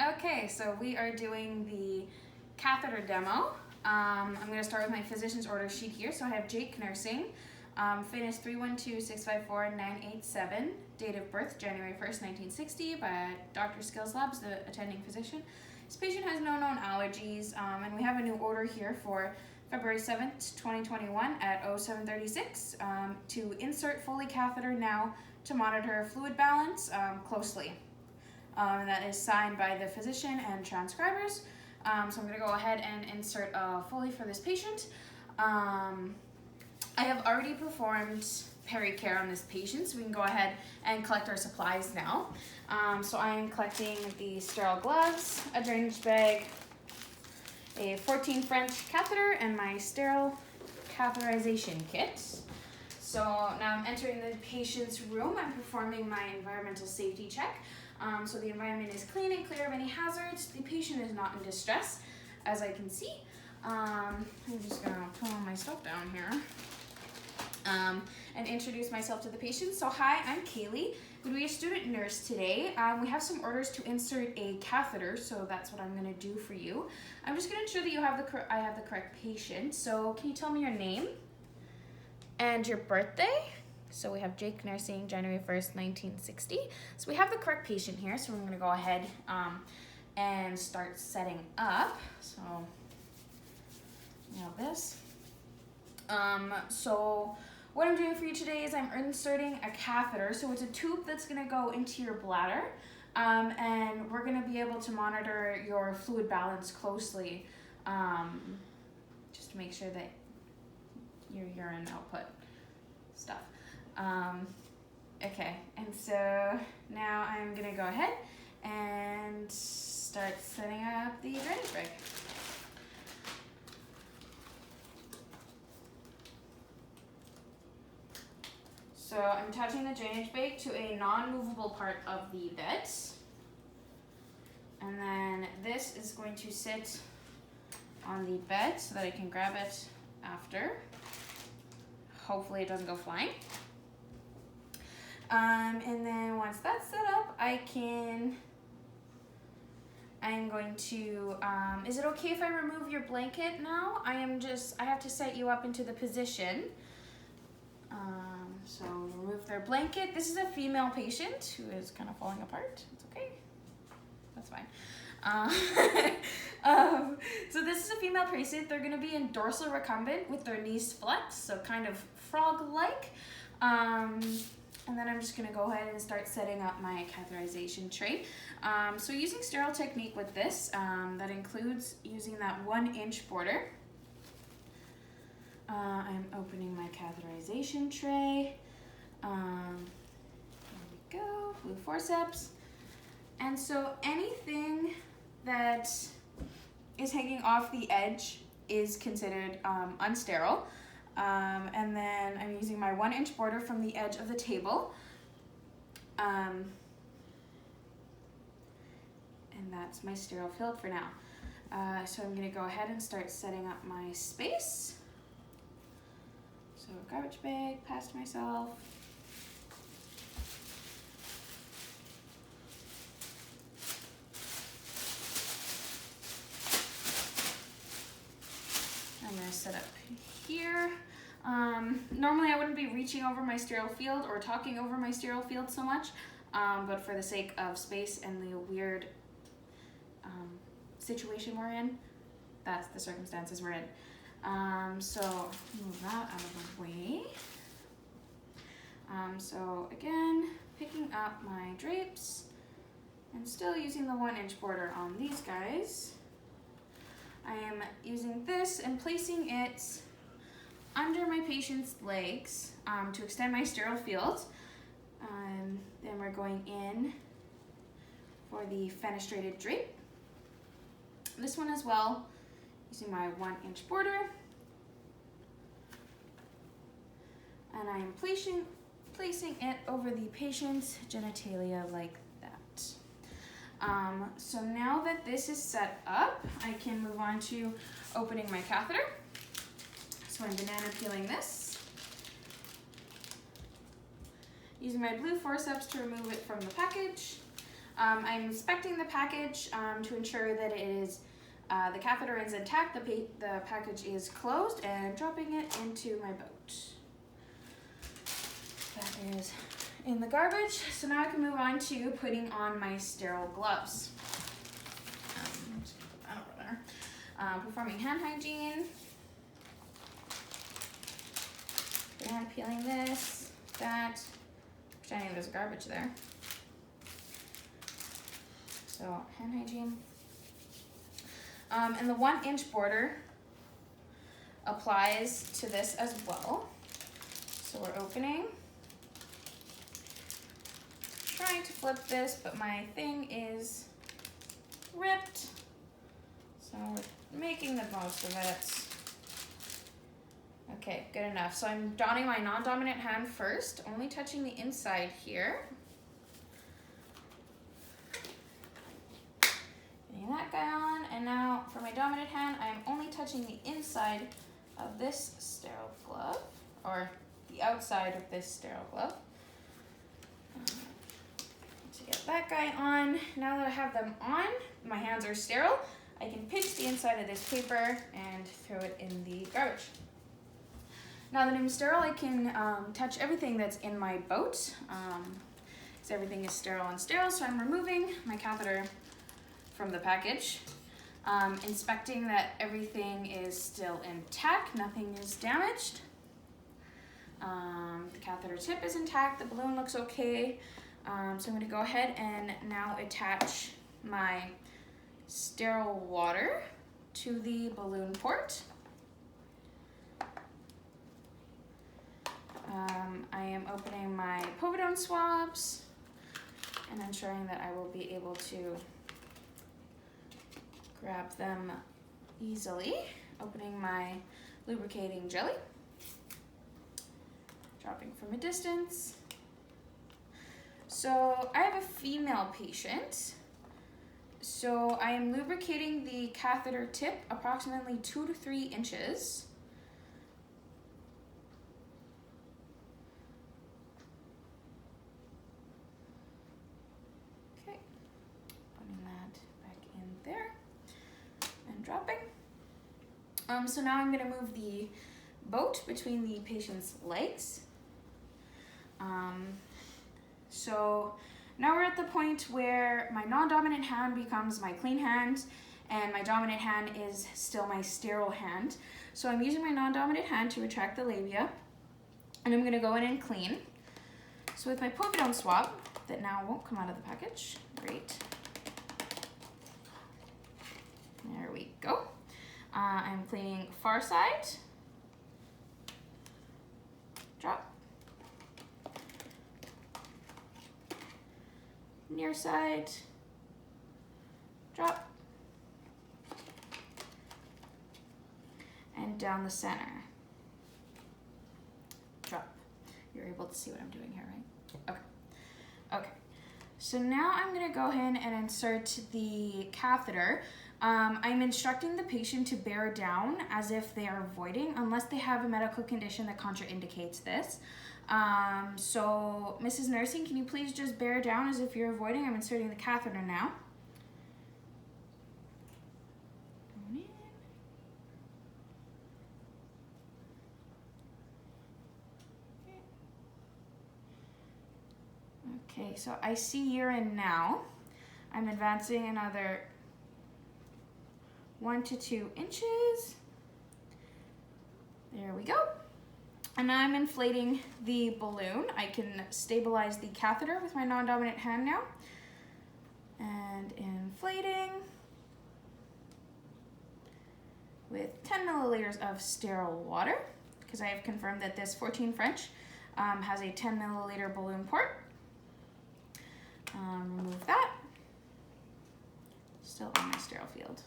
Okay, so we are doing the catheter demo. I'm going to start with my physician's order sheet here. So I have Jake Nursing, fitness 312-654-987, date of birth January 1st, 1960 by Dr. Skills Labs, the attending physician. This patient has no known allergies, and we have a new order here for February 7th, 2021 at 07:36 to insert Foley catheter now to monitor fluid balance closely. And that is signed by the physician and transcribers. So I'm going to go ahead and insert Foley for this patient. I have already performed peri-care on this patient, so we can go ahead and collect our supplies now. So I am collecting the sterile gloves, a drainage bag, a 14 French catheter, and my sterile catheterization kit. So now I'm entering the patient's room. I'm performing my environmental safety check. So the environment is clean and clear of any hazards. The patient is not in distress, as I can see. I'm just gonna put all my stuff down here and introduce myself to the patient. So hi, I'm Kaylee. I'm gonna be a student nurse today. We have some orders to insert a catheter, so that's what I'm gonna do for you. I'm just gonna ensure that I have the correct patient. So can you tell me your name and your birthday? So we have Jake Nursing, January 1st, 1960. So we have the correct patient here, so we're gonna go ahead and start setting up. So, you know this. So what I'm doing for you today is I'm inserting a catheter. So it's a tube that's gonna go into your bladder, and we're gonna be able to monitor your fluid balance closely, just to make sure that your urine output stuff. Okay, and so now I'm gonna go ahead and start setting up the drainage bag. So I'm attaching the drainage bag to a non-movable part of the bed. And then this is going to sit on the bed so that I can grab it after. Hopefully it doesn't go flying. And then once that's set up, I'm going to, is it okay if I remove your blanket now? I have to set you up into the position. So remove their blanket. This is a female patient who is kind of falling apart. It's okay. That's fine. So this is a female patient. They're going to be in dorsal recumbent with their knees flexed, so kind of frog-like. And then I'm just going to go ahead and start setting up my catheterization tray. So using sterile technique with this, that includes using that 1-inch border. I'm opening my catheterization tray. There we go, blue forceps. And so anything that is hanging off the edge is considered unsterile. And then I'm using my 1-inch border from the edge of the table. And that's my sterile field for now. So I'm gonna go ahead and start setting up my space. So garbage bag past myself. I'm gonna set up here. Normally I wouldn't be reaching over my sterile field or talking over my sterile field so much, but for the sake of space and the weird situation we're in, that's the circumstances we're in. So move that out of the way. So again, picking up my drapes and still using the 1-inch border on these guys. I am using this and placing it under my patient's legs to extend my sterile field. Then we're going in for the fenestrated drape. This one as well, using my 1-inch border. And I am placing it over the patient's genitalia like that. So now that this is set up, I can move on to opening my catheter. So I'm banana peeling this. Using my blue forceps to remove it from the package. I'm inspecting the package to ensure that it is the catheter is intact, the package is closed, and dropping it into my boat. That is in the garbage. So now I can move on to putting on my sterile gloves. Just put that over there. Performing hand hygiene. And peeling this, that, pretending there's garbage there. So hand hygiene. And the 1-inch border applies to this as well. So we're opening. Trying to flip this, but my thing is ripped. So we're making the most of it. Okay, good enough. So I'm donning my non-dominant hand first, only touching the inside here. Getting that guy on, and now for my dominant hand, I'm only touching the inside of this sterile glove, or the outside of this sterile glove. To get that guy on, now that I have them on, my hands are sterile, I can pinch the inside of this paper and throw it in the garbage. Now that I'm sterile, I can touch everything that's in my boat, because everything is sterile and sterile, so I'm removing my catheter from the package, inspecting that everything is still intact, nothing is damaged. The catheter tip is intact, the balloon looks okay, so I'm going to go ahead and now attach my sterile water to the balloon port. I am opening my povidone swabs and ensuring that I will be able to grab them easily. Opening my lubricating jelly, dropping from a distance. So I have a female patient. So I am lubricating the catheter tip approximately 2 to 3 inches. Dropping. So now I'm going to move the boat between the patient's legs. So now we're at the point where my non-dominant hand becomes my clean hand and my dominant hand is still my sterile hand. So I'm using my non-dominant hand to retract the labia, and I'm going to go in and clean. So with my povidone swab, that now won't come out of the package, great. There we go. I'm cleaning far side. Drop. Near side. Drop. And down the center. Drop. You're able to see what I'm doing here, right? Okay. Okay. So now I'm going to go ahead and insert the catheter. I'm instructing the patient to bear down as if they are voiding, unless they have a medical condition that contraindicates this. So, Mrs. Nursing, can you please just bear down as if you're avoiding? I'm inserting the catheter now. Okay, so I see urine now. I'm advancing another 1 to 2 inches. There we go. And now I'm inflating the balloon. I can stabilize the catheter with my non-dominant hand now. And inflating with 10 milliliters of sterile water, because I have confirmed that this 14 French has a 10 milliliter balloon port. Remove that. Still on my sterile field.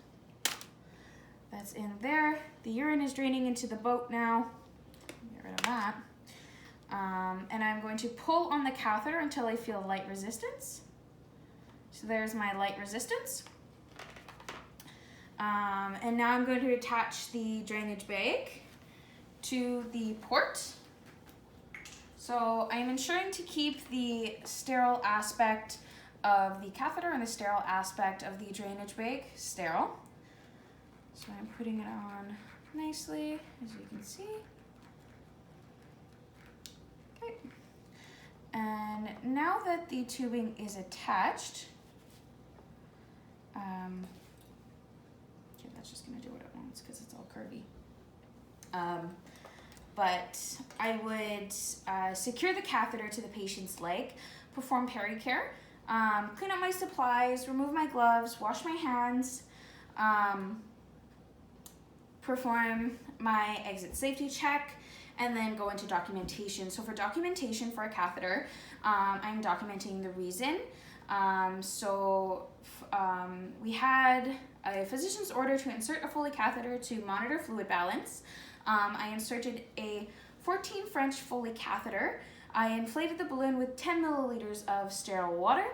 That's in there. The urine is draining into the boat now. Get rid of that. And I'm going to pull on the catheter until I feel light resistance. So there's my light resistance. And now I'm going to attach the drainage bag to the port. So I'm ensuring to keep the sterile aspect of the catheter and the sterile aspect of the drainage bag sterile. So I'm putting it on nicely, as you can see. Okay. And now that the tubing is attached, okay, that's just gonna do what it wants because it's all curvy. But I would secure the catheter to the patient's leg, perform pericare, clean up my supplies, remove my gloves, wash my hands, perform my exit safety check, and then go into documentation. So for documentation for a catheter, I'm documenting the reason. We had a physician's order to insert a Foley catheter to monitor fluid balance. I inserted a 14 French Foley catheter. I inflated the balloon with 10 milliliters of sterile water.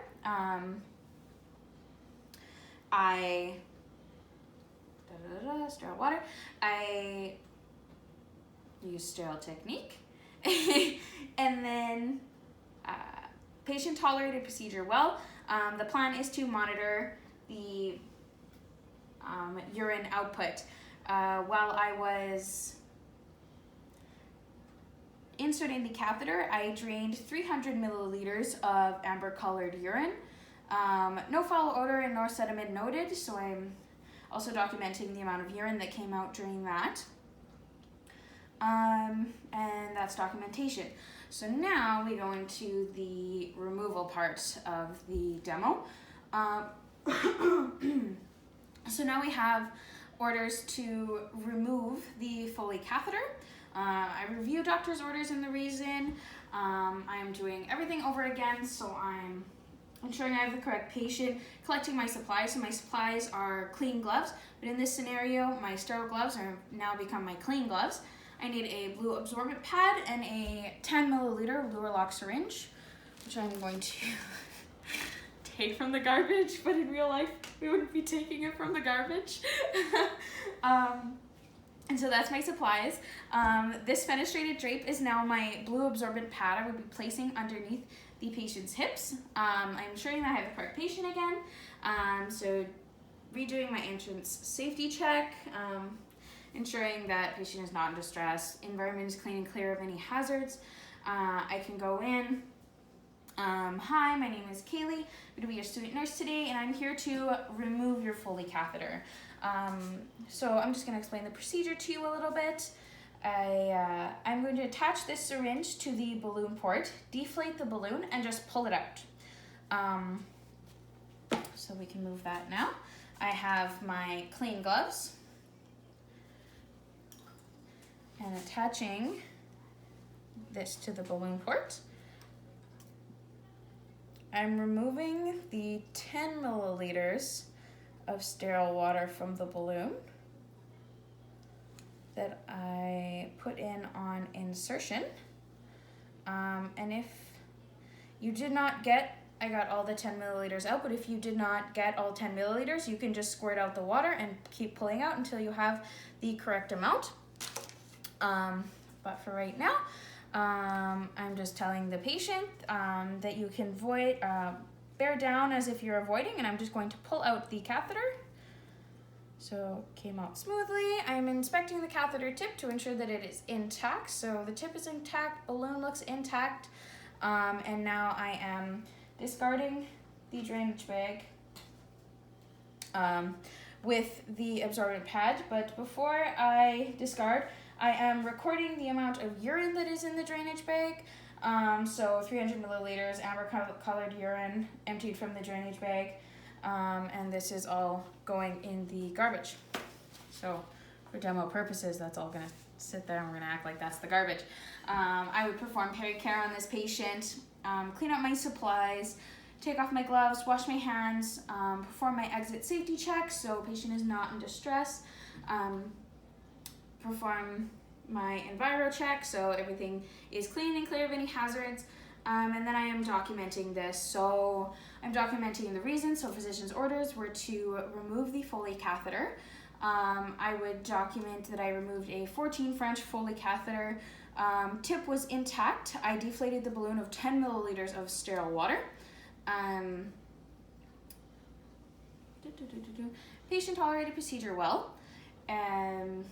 Sterile water. I used sterile technique. And then patient tolerated procedure well. The plan is to monitor the urine output. While I was inserting the catheter, I drained 300 milliliters of amber-colored urine. No foul odor and nor sediment noted, so I'm also documenting the amount of urine that came out during that. And that's documentation. So now we go into the removal part of the demo. So now we have orders to remove the Foley catheter. I review doctor's orders and the reason. I'm doing everything over again, so I'm ensuring I have the correct patient, collecting my supplies. So my supplies are clean gloves, but in this scenario, my sterile gloves are now become my clean gloves. I need a blue absorbent pad and a 10 milliliter Luralox syringe, which I'm going to take from the garbage, but in real life, we wouldn't be taking it from the garbage. And so that's my supplies. This fenestrated drape is now my blue absorbent pad I would be placing underneath the patient's hips. I'm ensuring that I have the correct patient again. So redoing my entrance safety check, ensuring that patient is not in distress, environment is clean and clear of any hazards. I can go in. Hi, my name is Kaylee. I'm going to be your student nurse today, and I'm here to remove your Foley catheter. So I'm just going to explain the procedure to you a little bit. I'm going to attach this syringe to the balloon port, deflate the balloon, and just pull it out. So we can move that now. I have my clean gloves. And attaching this to the balloon port. I'm removing the 10 milliliters of sterile water from the balloon that I put in on insertion. And if you did not get, I got all the 10 milliliters out, but if you did not get all 10 milliliters, you can just squirt out the water and keep pulling out until you have the correct amount. But for right now, I'm just telling the patient that you can bear down as if you're avoiding, and I'm just going to pull out the catheter. So came out smoothly. I'm inspecting the catheter tip to ensure that it is intact. So the tip is intact, balloon looks intact, and now I am discarding the drainage bag with the absorbent pad. But before I discard, I am recording the amount of urine that is in the drainage bag. So 300 milliliters amber-colored urine emptied from the drainage bag. And this is all going in the garbage. So for demo purposes, that's all gonna sit there and we're gonna act like that's the garbage. I would perform pericare on this patient, clean up my supplies, take off my gloves, wash my hands, perform my exit safety check so patient is not in distress, perform my enviro check so everything is clean and clear of any hazards, and then I am documenting this. So I'm documenting the reason. So physician's orders were to remove the Foley catheter. I would document that I removed a 14 French Foley catheter. Tip was intact. I deflated the balloon of 10 milliliters of sterile water. Patient tolerated procedure well. And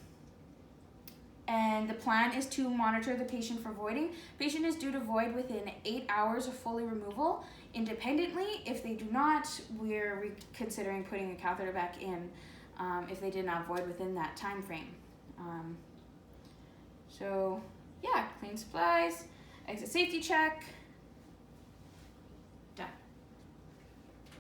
the plan is to monitor the patient for voiding. Patient is due to void within 8 hours of Foley removal. Independently, if they do not, we're considering putting a catheter back in if they did not void within that time frame. So yeah, clean supplies, exit safety check,